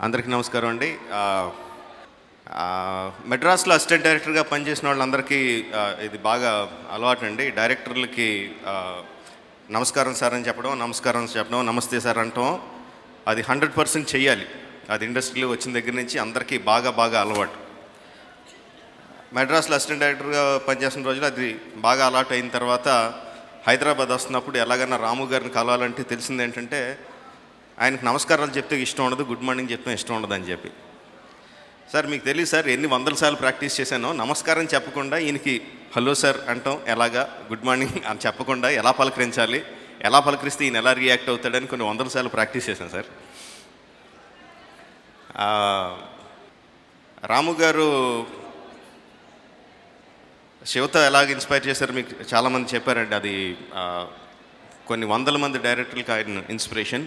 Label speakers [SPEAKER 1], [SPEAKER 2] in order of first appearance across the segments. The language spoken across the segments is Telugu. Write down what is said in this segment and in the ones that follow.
[SPEAKER 1] అందరికీ నమస్కారం అండి. మెడ్రాస్లో అసిస్టెంట్ డైరెక్టర్గా పనిచేసిన వాళ్ళందరికీ ఇది బాగా అలవాటు అండి. డైరెక్టర్లకి నమస్కారం సార్ అని చెప్పడం, నమస్తే సార్ అంటాం, అది 100% చెయ్యాలి. అది ఇండస్ట్రీలో వచ్చిన దగ్గర నుంచి అందరికీ బాగా అలవాటు. మెడ్రాస్లో అసిస్టెంట్ డైరెక్టర్గా పనిచేసిన రోజులు అది బాగా అలవాటు అయిన తర్వాత హైదరాబాద్ వస్తున్నప్పుడు ఎలాగైనా రాము గారిని కలవాలంటే తెలిసింది ఏంటంటే, ఆయనకు నమస్కారాలు చెప్తే ఇష్టం ఉండదు, గుడ్ మార్నింగ్ చెప్తే ఇష్టం ఉండదు అని చెప్పి. సార్ మీకు తెలియదు సార్, ఎన్ని వందల సార్లు ప్రాక్టీస్ చేశానో నమస్కారం చెప్పకుండా ఈయనకి హలో సార్ అంటాం ఎలాగా, గుడ్ మార్నింగ్ అని చెప్పకుండా ఎలా పలకరించాలి, ఎలా పలకరిస్తే ఈయన ఎలా రియాక్ట్ అవుతాడని కొన్ని వందల సార్లు ప్రాక్టీస్ చేశాను సార్. రాము గారు శివతో ఎలాగ ఇన్స్పైర్ చేశారు మీకు చాలామంది చెప్పారండి. అది కొన్ని వందల మంది డైరెక్టర్లకి ఆయన ఇన్స్పిరేషన్.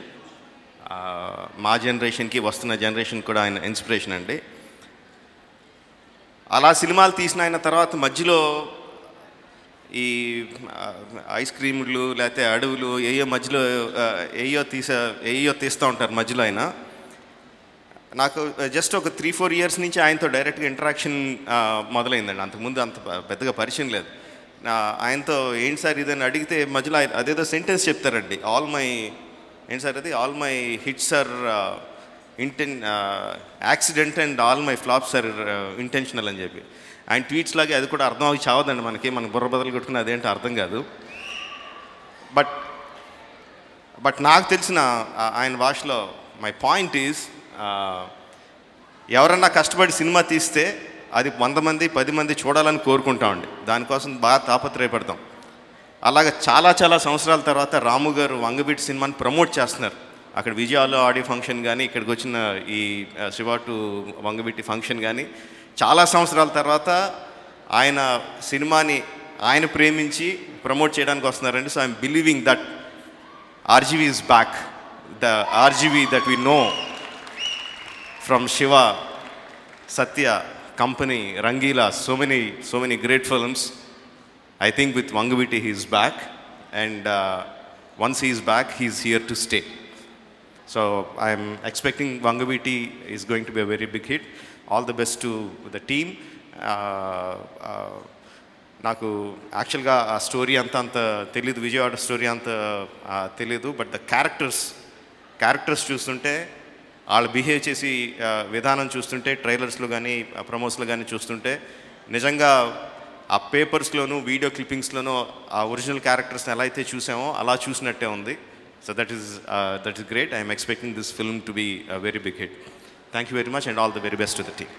[SPEAKER 1] మా జనరేషన్కి వస్తున్న జనరేషన్ కూడా ఆయన ఇన్స్పిరేషన్ అండి. అలా సినిమాలు తీసిన ఆయన తర్వాత మధ్యలో ఈ ఐస్ క్రీములు లేకపోతే అడవులు మధ్యలో తీస్తూ ఉంటారు మధ్యలో. ఆయన నాకు జస్ట్ ఒక 3-4 ఇయర్స్ నుంచి ఆయనతో డైరెక్ట్గా ఇంటరాక్షన్ మొదలైందండి. అంతకుముందు అంత పెద్దగా పరిచయం లేదు. ఆయనతో ఏంటి సార్ ఇదని అడిగితే మధ్యలో ఆయన అదేదో సెంటెన్స్ చెప్తారండి, all my hits are accident and all my flops are intentional అని చెప్పి. ఆయన ట్వీట్స్ లాగే అది కూడా అర్థం అవి చావదండి మన బుర్ర బదులు కొట్టుకుని అదేంటో అర్థం కాదు. బట్ నాకు తెలిసిన ఆయన భాషలో మై పాయింట్ ఈజ్, ఎవరన్నా కష్టపడి సినిమా తీస్తే అది 100 మంది 10 మంది చూడాలని కోరుకుంటామండి. దానికోసం బాగా తాపత్రయపడతాం. అలాగే చాలా సంవత్సరాల తర్వాత రాము గారు వంగవీటి సినిమాని ప్రమోట్ చేస్తున్నారు. అక్కడ విజయాలో ఆడియో ఫంక్షన్ కానీ, ఇక్కడికి వచ్చిన ఈ శివ టు వంగవీటి ఫంక్షన్ కానీ, చాలా సంవత్సరాల తర్వాత ఆయన సినిమాని ఆయన ప్రేమించి ప్రమోట్ చేయడానికి వస్తున్నారండి. So I'm believing that RGV is back, the RGV that we know from Shiva, Satya, company, Rangeela, so many great films. I think with Vangaveeti he is back, and once he is back he is here to stay. So I am expecting Vangaveeti is going to be a very big hit. All the best to the team. నాకు యాక్చువల్గా ఆ స్టోరీ అంత తెలీదు, విజయవాడ స్టోరీ అంత తెలీదు. బట్ ద క్యారెక్టర్స్ చూస్తుంటే, వాళ్ళు బిహేవ్ చేసి విధానం చూస్తుంటే, ట్రైలర్స్లో కానీ ప్రమోస్లో కానీ చూస్తుంటే, నిజంగా ఆ పేపర్స్లోనూ వీడియో క్లిప్పింగ్స్లోనూ ఆ ఒరిజినల్ క్యారెక్టర్స్ని ఎలా అయితే చూసామో అలా చూసినట్టే ఉంది. So that is great. I'm expecting this film to be a very big hit. Thank you very much and all the very best to the team.